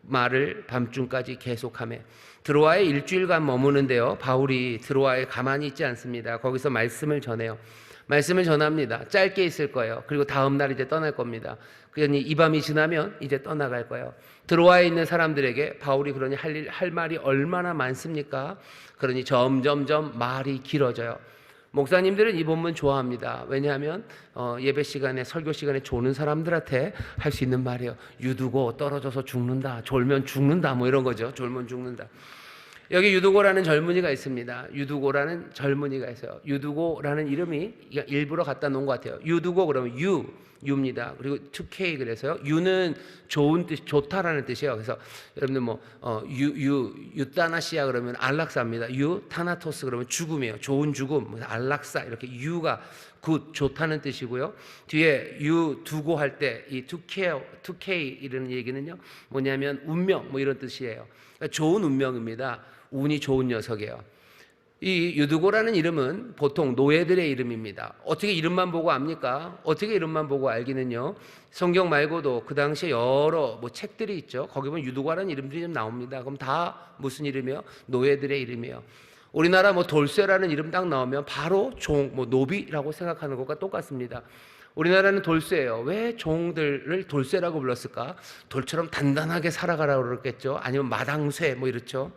말을 밤중까지 계속하며 드로아에 일주일간 머무는데요. 바울이 드로아에 가만히 있지 않습니다. 거기서 말씀을 전해요. 말씀을 전합니다. 짧게 있을 거예요. 그리고 다음 날 이제 떠날 겁니다. 그러니 이 밤이 지나면 이제 떠나갈 거예요. 드로아에 있는 사람들에게 바울이 그러니 할 말이 얼마나 많습니까? 그러니 점점점 말이 길어져요. 목사님들은 이 본문 좋아합니다. 왜냐하면 예배 시간에 설교 시간에 조는 사람들한테 할 수 있는 말이에요. 유두고 떨어져서 죽는다, 졸면 죽는다, 뭐 이런 거죠. 졸면 죽는다. 여기 유두고라는 젊은이가 있습니다. 유두고라는 젊은이가 있어요. 유두고라는 이름이 일부러 갖다 놓은 것 같아요. 유두고 그러면 유입니다. 그리고 2K 그래서요. 유는 좋은 뜻, 좋다라는 뜻이에요. 그래서 여러분들 뭐 유타나시아 그러면 안락사입니다. 타나토스 그러면 죽음이에요. 좋은 죽음, 안락사 이렇게 유가 굿 좋다는 뜻이고요. 뒤에 유두고 할 때 이 2K 이런 얘기는요. 뭐냐면 운명 뭐 이런 뜻이에요. 그러니까 좋은 운명입니다. 운이 좋은 녀석이에요. 이 유두고라는 이름은 보통 노예들의 이름입니다. 어떻게 이름만 보고 압니까? 어떻게 이름만 보고 알기는요. 성경 말고도 그 당시에 여러 책들이 있죠. 거기 보면 유두고라는 이름들이 좀 나옵니다. 그럼 다 무슨 이름이에요? 노예들의 이름이에요. 우리나라 돌쇠라는 이름 딱 나오면 바로 종, 노비라고 생각하는 것과 똑같습니다. 우리나라는 돌쇠예요. 왜 종들을 돌쇠라고 불렀을까? 돌처럼 단단하게 살아가라고 그랬겠죠. 아니면 마당쇠 이렇죠.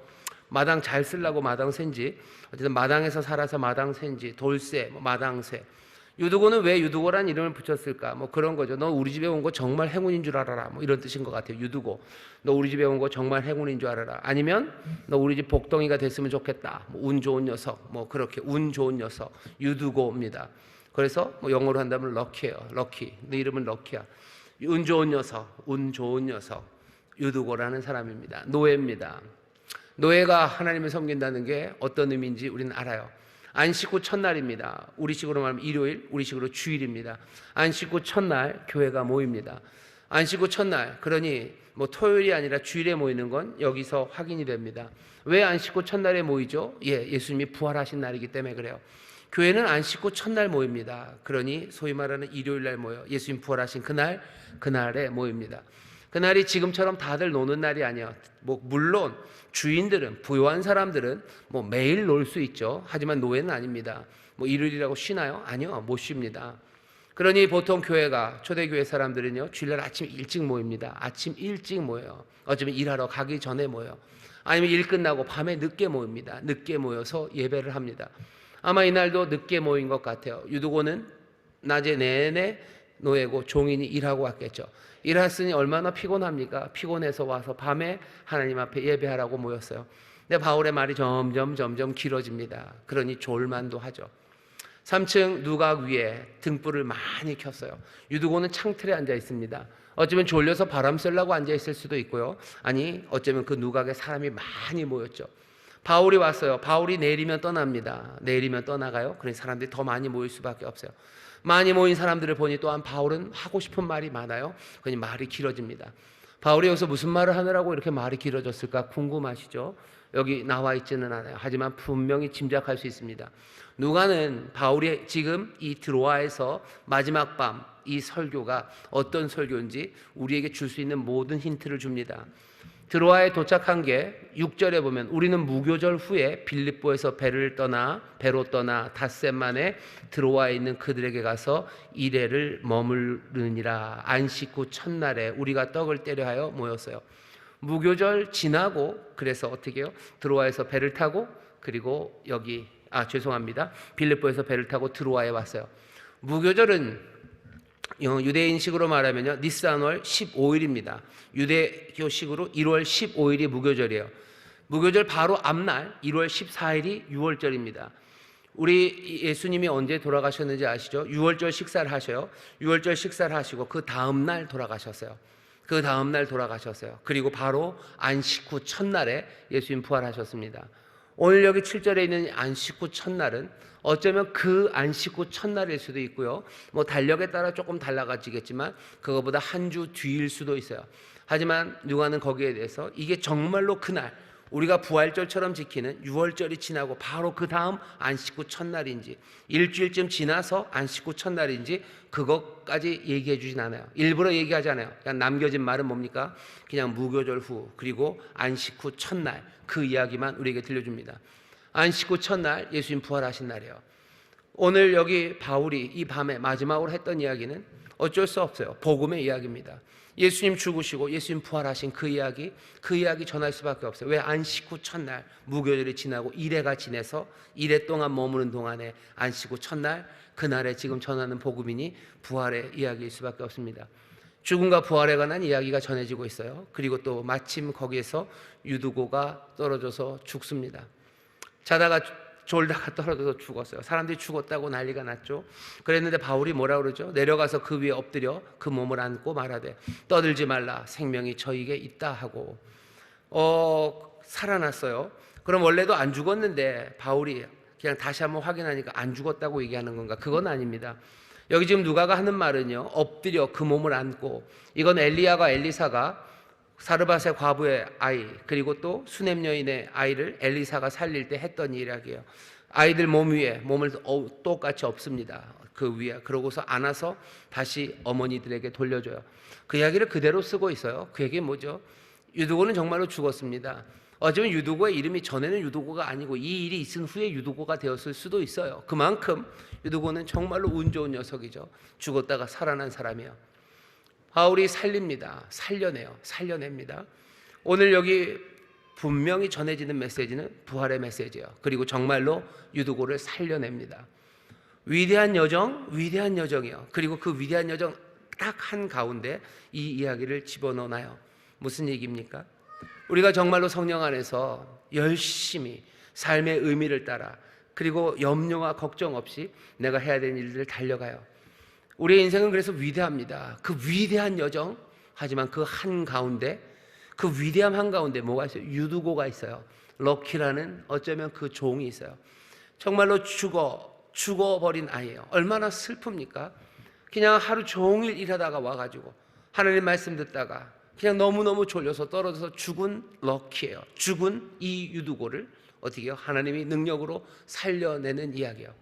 마당 잘 쓰려고 마당쇠인지 어쨌든 마당에서 살아서 마당쇠인지 돌쇠, 마당쇠. 유두고는 왜 유두고라는 이름을 붙였을까? 그런 거죠. 너 우리 집에 온 거 정말 행운인 줄 알아라. 이런 뜻인 것 같아요. 유두고. 너 우리 집에 온 거 정말 행운인 줄 알아라. 아니면 너 우리 집 복덩이가 됐으면 좋겠다. 운 좋은 녀석. 그렇게 운 좋은 녀석. 유두고입니다. 그래서 영어로 한다면 럭키예요. 럭키. 내 이름은 럭키야. 운 좋은 녀석, 운 좋은 녀석. 유두고라는 사람입니다. 노예입니다. 노예가 하나님을 섬긴다는 게 어떤 의미인지 우리는 알아요. 안식 후 첫날입니다. 우리식으로 말하면 일요일, 우리식으로 주일입니다. 안식 후 첫날 교회가 모입니다. 안식 후 첫날, 그러니 토요일이 아니라 주일에 모이는 건 여기서 확인이 됩니다. 왜 안식 후 첫날에 모이죠? 예수님이 부활하신 날이기 때문에 그래요. 교회는 안 씻고 첫날 모입니다. 그러니 소위 말하는 일요일 날 모여 예수님 부활하신 그날에 모입니다. 그날이 지금처럼 다들 노는 날이 아니에요. 물론 주인들은, 부유한 사람들은 매일 놀 수 있죠. 하지만 노예는 아닙니다. 일요일이라고 쉬나요? 아니요, 못 쉽니다. 그러니 보통 교회가, 초대교회 사람들은요, 주일날 아침 일찍 모입니다. 아침 일찍 모여요. 어쩌면 일하러 가기 전에 모여요. 아니면 일 끝나고 밤에 늦게 모입니다. 늦게 모여서 예배를 합니다. 아마 이날도 늦게 모인 것 같아요. 유두고는 낮에 내내 노예고 종인이 일하고 왔겠죠. 일했으니 얼마나 피곤합니까? 피곤해서 와서 밤에 하나님 앞에 예배하라고 모였어요. 근데 바울의 말이 점점 길어집니다. 그러니 졸만도 하죠. 3층 누각 위에 등불을 많이 켰어요. 유두고는 창틀에 앉아 있습니다. 어쩌면 졸려서 바람 쐬려고 앉아 있을 수도 있고요. 아니, 어쩌면 그 누각에 사람이 많이 모였죠. 바울이 왔어요. 바울이 내리면 떠납니다. 내리면 떠나가요. 그러니 사람들이 더 많이 모일 수밖에 없어요. 많이 모인 사람들을 보니 또한 바울은 하고 싶은 말이 많아요. 그러니 말이 길어집니다. 바울이 여기서 무슨 말을 하느라고 이렇게 말이 길어졌을까 궁금하시죠? 여기 나와 있지는 않아요. 하지만 분명히 짐작할 수 있습니다. 누가는 바울이 지금 이 드로아에서 마지막 밤 이 설교가 어떤 설교인지 우리에게 줄 수 있는 모든 힌트를 줍니다. 드로아에 도착한 게 6절에 보면 우리는 무교절 후에 빌립보에서 배로 떠나 닷새 만에 드로아에 있는 그들에게 가서 이레를 머무르니라. 안식 후 첫날에 우리가 떡을 때려 하여 모였어요. 무교절 지나고 그래서 어떻게 해요? 드로아에서 배를 타고 그리고 빌립보에서 배를 타고 드로아에 왔어요. 무교절은 유대인식으로 말하면요, 니스안월 15일입니다. 유대교식으로 1월 15일이 무교절이에요. 무교절 바로 앞날 1월 14일이 유월절입니다. 우리 예수님이 언제 돌아가셨는지 아시죠? 6월절 식사를 하셔요. 6월절 식사를 하시고 그 다음날 돌아가셨어요. 그리고 바로 안식 후 첫날에 예수님 부활하셨습니다. 오늘 여기 7절에 있는 안식 후 첫날은 어쩌면 그 안식 후 첫날일 수도 있고요. 달력에 따라 조금 달라지겠지만 그거보다 한 주 뒤일 수도 있어요. 하지만 누가는 거기에 대해서 이게 정말로 그날 우리가 부활절처럼 지키는 유월절이 지나고 바로 그 다음 안식 후 첫날인지 일주일쯤 지나서 안식 후 첫날인지 그것까지 얘기해 주진 않아요. 일부러 얘기하지 않아요. 그냥 남겨진 말은 뭡니까? 그냥 무교절 후 그리고 안식 후 첫날 그 이야기만 우리에게 들려줍니다. 안식 후 첫날 예수님 부활하신 날이에요. 오늘 여기 바울이 이 밤에 마지막으로 했던 이야기는 어쩔 수 없어요. 복음의 이야기입니다. 예수님 죽으시고 예수님 부활하신 그 이야기 전할 수밖에 없어요. 왜? 안식 후 첫날 무교절이 지나고 이레가 지내서 이레 동안 머무는 동안에 안식 후 첫날 그날에 지금 전하는 복음이니 부활의 이야기일 수밖에 없습니다. 죽음과 부활에 관한 이야기가 전해지고 있어요. 그리고 또 마침 거기에서 유두고가 떨어져서 죽습니다. 자다가 졸다가 떨어져서 죽었어요. 사람들이 죽었다고 난리가 났죠. 그랬는데 바울이 뭐라 그러죠? 내려가서 그 위에 엎드려 그 몸을 안고 말하되 떠들지 말라 생명이 저에게 있다 하고 살아났어요. 그럼 원래도 안 죽었는데 바울이 그냥 다시 한번 확인하니까 안 죽었다고 얘기하는 건가? 그건 아닙니다. 여기 지금 누가가 하는 말은요, 엎드려 그 몸을 안고, 이건 엘리야와 엘리사가 사르밧의 과부의 아이 그리고 또 수넴 여인의 아이를 엘리사가 살릴 때 했던 이야기예요. 아이들 몸 위에 몸을 똑같이 엎습니다. 그 위에 그러고서 안아서 다시 어머니들에게 돌려줘요. 그 이야기를 그대로 쓰고 있어요. 그 얘기 뭐죠? 유두고는 정말로 죽었습니다. 어쩌면 유두고의 이름이 전에는 유두고가 아니고 이 일이 있은 후에 유두고가 되었을 수도 있어요. 그만큼 유두고는 정말로 운 좋은 녀석이죠. 죽었다가 살아난 사람이에요. 바울이 살려냅니다. 오늘 여기 분명히 전해지는 메시지는 부활의 메시지예요. 그리고 정말로 유두고를 살려냅니다. 위대한 여정이에요. 그리고 그 위대한 여정 딱 한가운데 이 이야기를 집어넣어놔요. 무슨 얘기입니까? 우리가 정말로 성령 안에서 열심히 삶의 의미를 따라 그리고 염려와 걱정 없이 내가 해야 되는 일들을 달려가요. 우리의 인생은 그래서 위대합니다. 그 위대한 여정, 하지만 그 한가운데, 그 위대함 한가운데 뭐가 있어요? 유두고가 있어요. 럭키라는 어쩌면 그 종이 있어요. 정말로 죽어버린 아이예요. 얼마나 슬픕니까? 그냥 하루 종일 일하다가 와가지고 하나님 말씀 듣다가 그냥 너무너무 졸려서 떨어져서 죽은 럭키예요. 죽은 이 유두고를 어떻게 해요? 하나님이 능력으로 살려내는 이야기예요.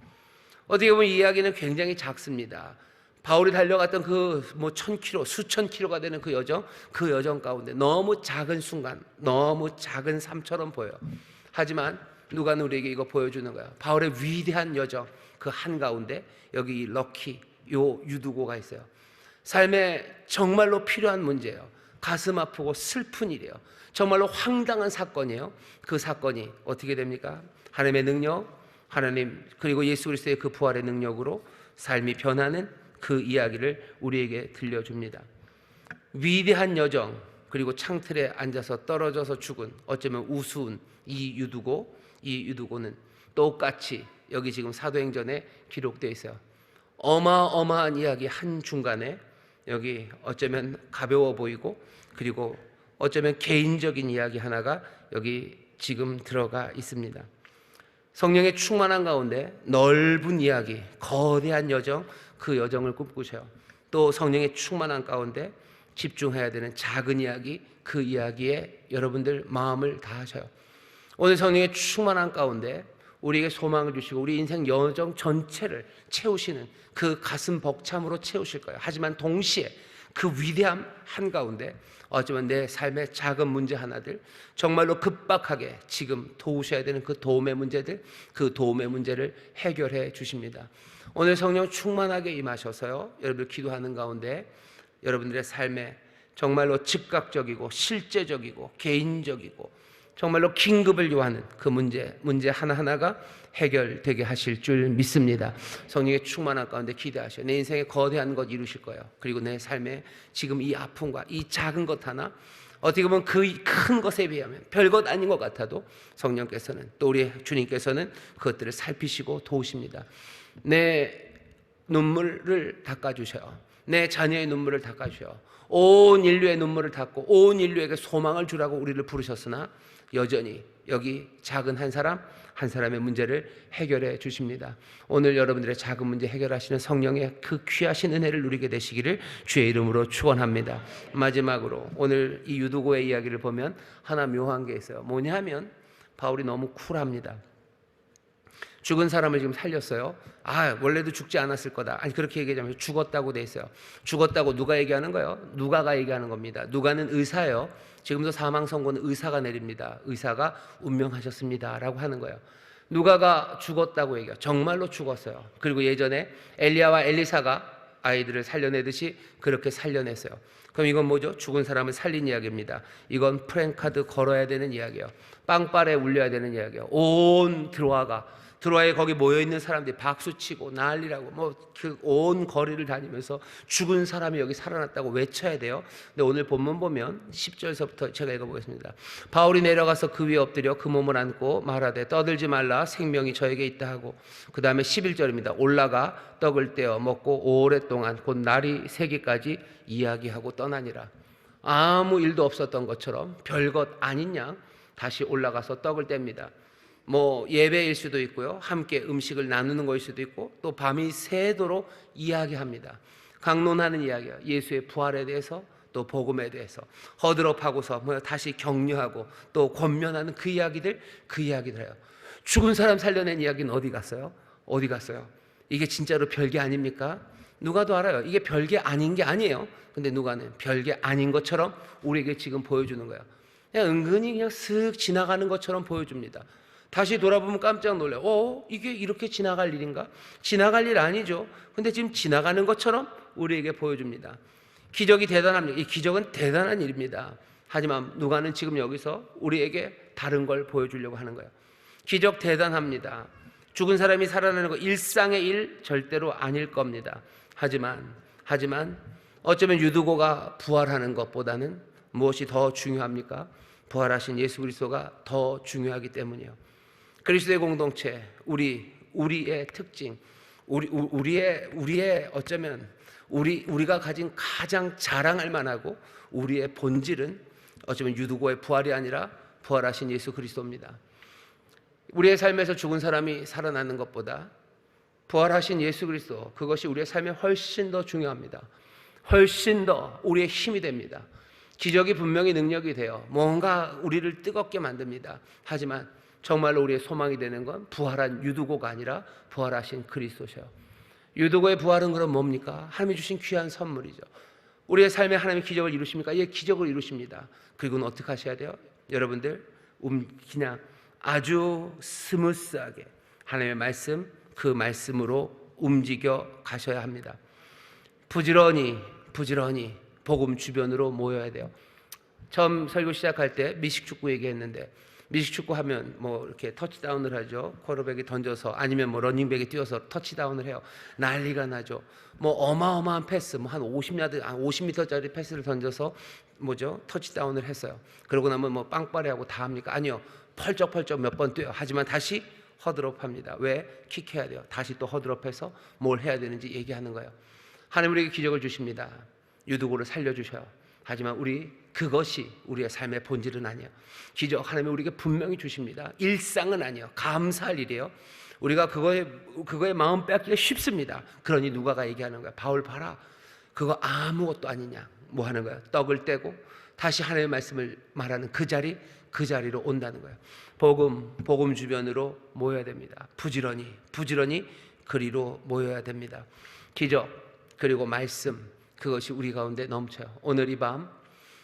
어떻게 보면 이 이야기는 굉장히 작습니다. 바울이 달려갔던 그 뭐 1000km, 수천 킬로가 되는 그 여정 가운데 너무 작은 순간, 너무 작은 삶처럼 보여요. 하지만 누가 우리에게 이거 보여주는 거야. 바울의 위대한 여정 그 한가운데 여기 럭키 요 유두고가 있어요. 삶에 정말로 필요한 문제예요. 가슴 아프고 슬픈 일이에요. 정말로 황당한 사건이에요. 그 사건이 어떻게 됩니까? 하나님의 능력, 하나님 그리고 예수 그리스도의 그 부활의 능력으로 삶이 변하는 그 이야기를 우리에게 들려줍니다. 위대한 여정, 그리고 창틀에 앉아서 떨어져서 죽은 어쩌면 우스운 이 유두고는 똑같이 여기 지금 사도행전에 기록되어 있어요. 어마어마한 이야기 한중간에 여기 어쩌면 가벼워 보이고 그리고 어쩌면 개인적인 이야기 하나가 여기 지금 들어가 있습니다. 성령의 충만한 가운데 넓은 이야기, 거대한 여정, 그 여정을 꿈꾸셔요. 또 성령의 충만한 가운데 집중해야 되는 작은 이야기, 그 이야기에 여러분들 마음을 다하셔요. 오늘 성령의 충만한 가운데 우리에게 소망을 주시고 우리 인생 여정 전체를 채우시는 그 가슴 벅참으로 채우실 거예요. 하지만 동시에 그 위대함 한가운데 어쩌면 내 삶의 작은 문제 하나들, 정말로 급박하게 지금 도우셔야 되는 그 도움의 문제들, 그 도움의 문제를 해결해 주십니다. 오늘 성령 충만하게 임하셔서요, 여러분들 기도하는 가운데 여러분들의 삶에 정말로 즉각적이고 실제적이고 개인적이고 정말로 긴급을 요하는 그 문제 하나하나가 해결되게 하실 줄 믿습니다. 성령의 충만한 가운데 기대하셔. 내 인생에 거대한 것 이루실 거예요. 그리고 내 삶에 지금 이 아픔과 이 작은 것 하나, 어떻게 보면 그 큰 것에 비하면 별것 아닌 것 같아도 성령께서는, 또 우리 주님께서는 그것들을 살피시고 도우십니다. 내 눈물을 닦아주셔요. 내 자녀의 눈물을 닦아주셔요. 온 인류의 눈물을 닦고 온 인류에게 소망을 주라고 우리를 부르셨으나 여전히 여기 작은 한 사람의 문제를 해결해 주십니다. 오늘 여러분들의 작은 문제 해결하시는 성령의 그 귀하신 은혜를 누리게 되시기를 주의 이름으로 축원합니다. 마지막으로 오늘 이 유두고의 이야기를 보면 하나 묘한 게 있어요. 뭐냐 하면 바울이 너무 쿨합니다. 죽은 사람을 지금 살렸어요. 원래도 죽지 않았을 거다. 아니, 그렇게 얘기하자면 죽었다고 돼 있어요. 죽었다고 누가 얘기하는 거예요? 누가가 얘기하는 겁니다. 누가는 의사예요. 지금도 사망 선고는 의사가 내립니다. 의사가 운명하셨습니다 라고 하는 거예요. 누가가 죽었다고 얘기해요. 정말로 죽었어요. 그리고 예전에 엘리야와 엘리사가 아이들을 살려내듯이 그렇게 살려냈어요. 그럼 이건 뭐죠? 죽은 사람을 살린 이야기입니다. 이건 프랭카드 걸어야 되는 이야기예요. 빵빠레 울려야 되는 이야기예요. 온 드로아에 거기 모여있는 사람들이 박수치고 난리라고 그 온 거리를 다니면서 죽은 사람이 여기 살아났다고 외쳐야 돼요. 근데 오늘 본문 보면 10절서부터 제가 읽어보겠습니다. 바울이 내려가서 그 위에 엎드려 그 몸을 안고 말하되 떠들지 말라, 생명이 저에게 있다 하고, 그 다음에 11절입니다. 올라가 떡을 떼어 먹고 오랫동안 곧 날이 새기까지 이야기하고 떠나니라. 아무 일도 없었던 것처럼 별것 아닌 양 다시 올라가서 떡을 뗍니다. 예배일 수도 있고요, 함께 음식을 나누는 것일 수도 있고, 또 밤이 새도록 이야기합니다. 강론하는 이야기예요. 예수의 부활에 대해서, 또 복음에 대해서 허드럽하고서 다시 격려하고 또 권면하는 그 이야기들 해요. 죽은 사람 살려낸 이야기는 어디 갔어요? 이게 진짜로 별게 아닙니까? 누가도 알아요. 이게 별게 아닌 게 아니에요. 근데 누가는 별게 아닌 것처럼 우리에게 지금 보여주는 거예요. 그냥 은근히 그냥 슥 지나가는 것처럼 보여줍니다. 다시 돌아보면 깜짝 놀라요. 이게 이렇게 지나갈 일인가? 지나갈 일 아니죠. 근데 지금 지나가는 것처럼 우리에게 보여줍니다. 기적이 대단합니다. 이 기적은 대단한 일입니다. 하지만 누가는 지금 여기서 우리에게 다른 걸 보여주려고 하는 거예요. 기적 대단합니다. 죽은 사람이 살아나는 거 일상의 일 절대로 아닐 겁니다. 하지만 어쩌면 유두고가 부활하는 것보다는 무엇이 더 중요합니까? 부활하신 예수 그리스도가 더 중요하기 때문이에요. 그리스도의 공동체, 우리의 특징, 우리의 어쩌면 우리가 가진 가장 자랑할 만하고 우리의 본질은 어쩌면 유두고의 부활이 아니라 부활하신 예수 그리스도입니다. 우리의 삶에서 죽은 사람이 살아나는 것보다 부활하신 예수 그리스도, 그것이 우리의 삶에 훨씬 더 중요합니다. 훨씬 더 우리의 힘이 됩니다. 기적이 분명히 능력이 돼요. 뭔가 우리를 뜨겁게 만듭니다. 하지만 정말로 우리의 소망이 되는 건 부활한 유두고가 아니라 부활하신 그리스도셔요. 유두고의 부활은 그럼 뭡니까? 하나님이 주신 귀한 선물이죠. 우리의 삶에 하나님이 기적을 이루십니까? 예, 기적을 이루십니다. 그리고는 어떻게 하셔야 돼요? 여러분들 그냥 아주 스무스하게 하나님의 말씀, 그 말씀으로 움직여 가셔야 합니다. 부지런히 복음 주변으로 모여야 돼요. 처음 설교 시작할 때 미식축구 얘기했는데, 미식축구 하면 뭐 이렇게 터치다운을 하죠. 쿼터백이 던져서, 아니면 뭐 러닝백이 뛰어서 터치다운을 해요. 난리가 나죠. 뭐 어마어마한 패스, 뭐 한 50야드, 50m짜리 패스를 던져서 뭐죠? 터치다운을 했어요. 그러고 나면 뭐 빵빠레하고 다 합니까? 아니요. 펄쩍펄쩍 몇 번 뛰어요. 하지만 다시 허드롭합니다. 왜? 킥해야 돼요. 다시 또 허드롭해서 뭘 해야 되는지 얘기하는 거예요. 하나님 우리에게 기적을 주십니다. 유두고를 살려주셔요. 하지만 그것이 우리의 삶의 본질은 아니에요. 기적 하나님이 우리에게 분명히 주십니다. 일상은 아니에요. 감사할 일이에요. 우리가 그거에 마음 빼앗기가 쉽습니다. 그러니 누가가 얘기하는 거야. 바울 봐라, 그거 아무것도 아니냐. 뭐 하는 거야? 떡을 떼고 다시 하나님의 말씀을 말하는 그 자리로 온다는 거예요. 복음 주변으로 모여야 됩니다. 부지런히 그리로 모여야 됩니다. 기적 그리고 말씀, 그것이 우리 가운데 넘쳐요. 오늘 이 밤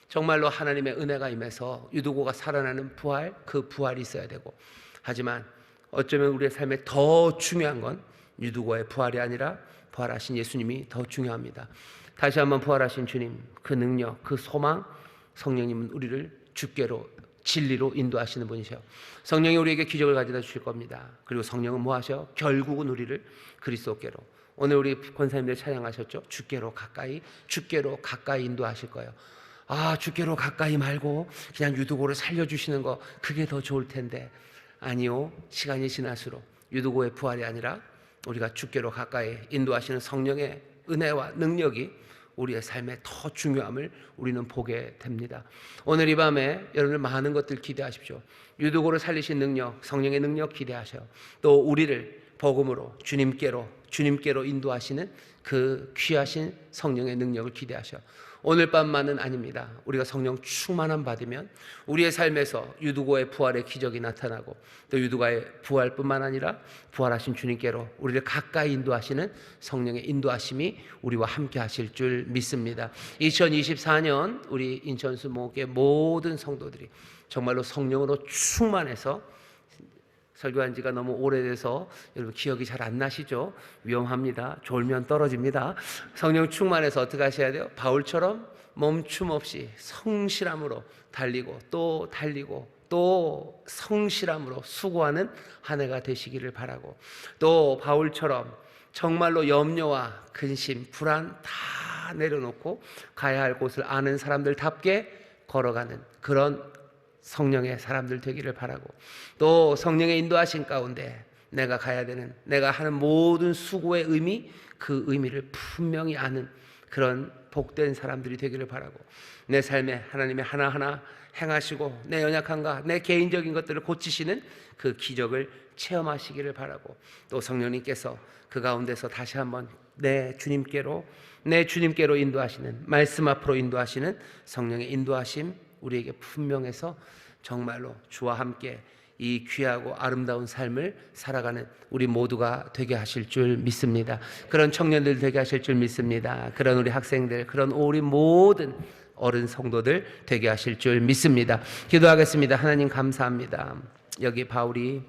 정말로 하나님의 은혜가 임해서 유두고가 살아나는 부활, 그 부활이 있어야 되고, 하지만 어쩌면 우리의 삶에 더 중요한 건 유두고의 부활이 아니라 부활하신 예수님이 더 중요합니다. 다시 한번 부활하신 주님, 그 능력, 그 소망, 성령님은 우리를 주께로, 진리로 인도하시는 분이셔요. 성령이 우리에게 기적을 가져다 주실 겁니다. 그리고 성령은 뭐 하셔? 결국은 우리를 그리스도께로, 오늘 우리 권사님들 찬양하셨죠? 주께로 가까이 인도하실 거예요. 아, 주께로 가까이 말고 그냥 유두고를 살려주시는 거, 그게 더 좋을 텐데. 아니요, 시간이 지날수록 유두고의 부활이 아니라 우리가 주께로 가까이 인도하시는 성령의 은혜와 능력이 우리의 삶에 더 중요함을 우리는 보게 됩니다. 오늘 이 밤에 여러분들 많은 것들 기대하십시오. 유두고를 살리신 능력, 성령의 능력 기대하셔요. 또 우리를 복음으로 주님께로 인도하시는 그 귀하신 성령의 능력을 기대하셔. 오늘 밤만은 아닙니다. 우리가 성령 충만함 받으면 우리의 삶에서 유두고의 부활의 기적이 나타나고, 또 유두고의 부활뿐만 아니라 부활하신 주님께로 우리를 가까이 인도하시는 성령의 인도하심이 우리와 함께 하실 줄 믿습니다. 2024년 우리 인천수 목의 모든 성도들이 정말로 성령으로 충만해서, 설교한 지가 너무 오래돼서 여러분 기억이 잘 안 나시죠? 위험합니다. 졸면 떨어집니다. 성령 충만해서 어떻게 하셔야 돼요? 바울처럼 멈춤 없이 성실함으로 달리고 또 성실함으로 수고하는 한 해가 되시기를 바라고, 또 바울처럼 정말로 염려와 근심, 불안 다 내려놓고 가야 할 곳을 아는 사람들답게 걸어가는 그런 성령의 사람들 되기를 바라고, 또 성령의 인도하신 가운데 내가 가야 되는, 내가 하는 모든 수고의 의미, 그 의미를 분명히 아는 그런 복된 사람들이 되기를 바라고, 내 삶에 하나님의 하나하나 행하시고 내 연약함과 내 개인적인 것들을 고치시는 그 기적을 체험하시기를 바라고, 또 성령님께서 그 가운데서 다시 한번 내 주님께로 인도하시는, 말씀 앞으로 인도하시는 성령의 인도하심 우리에게 분명해서 정말로 주와 함께 이 귀하고 아름다운 삶을 살아가는 우리 모두가 되게 하실 줄 믿습니다. 그런 청년들 되게 하실 줄 믿습니다. 그런 우리 학생들, 그런 우리 모든 어른 성도들 되게 하실 줄 믿습니다. 기도하겠습니다. 하나님 감사합니다. 여기 바울이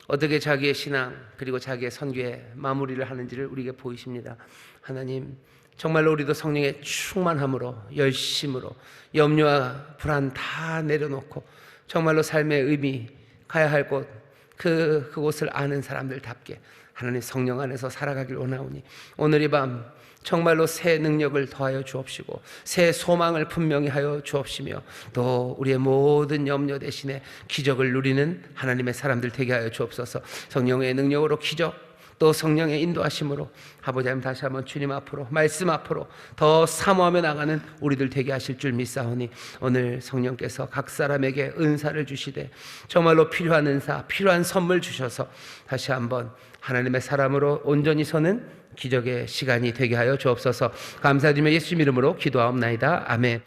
어떻게 자기의 신앙 그리고 자기의 선교의 마무리를 하는지를 우리에게 보이십니다. 하나님, 정말로 우리도 성령의 충만함으로, 열심으로, 염려와 불안 다 내려놓고 정말로 삶의 의미, 가야 할 곳, 그곳을 아는 사람들답게 하나님 성령 안에서 살아가길 원하오니, 오늘 이 밤 정말로 새 능력을 더하여 주옵시고 새 소망을 분명히 하여 주옵시며, 또 우리의 모든 염려 대신에 기적을 누리는 하나님의 사람들 되게 하여 주옵소서. 성령의 능력으로 기적, 또 성령의 인도하심으로 아버지 하나님 다시 한번 주님 앞으로, 말씀 앞으로 더 사모하며 나가는 우리들 되게 하실 줄 믿사오니, 오늘 성령께서 각 사람에게 은사를 주시되 정말로 필요한 은사, 필요한 선물 주셔서 다시 한번 하나님의 사람으로 온전히 서는 기적의 시간이 되게 하여 주옵소서. 감사드리며 예수님 이름으로 기도하옵나이다. 아멘.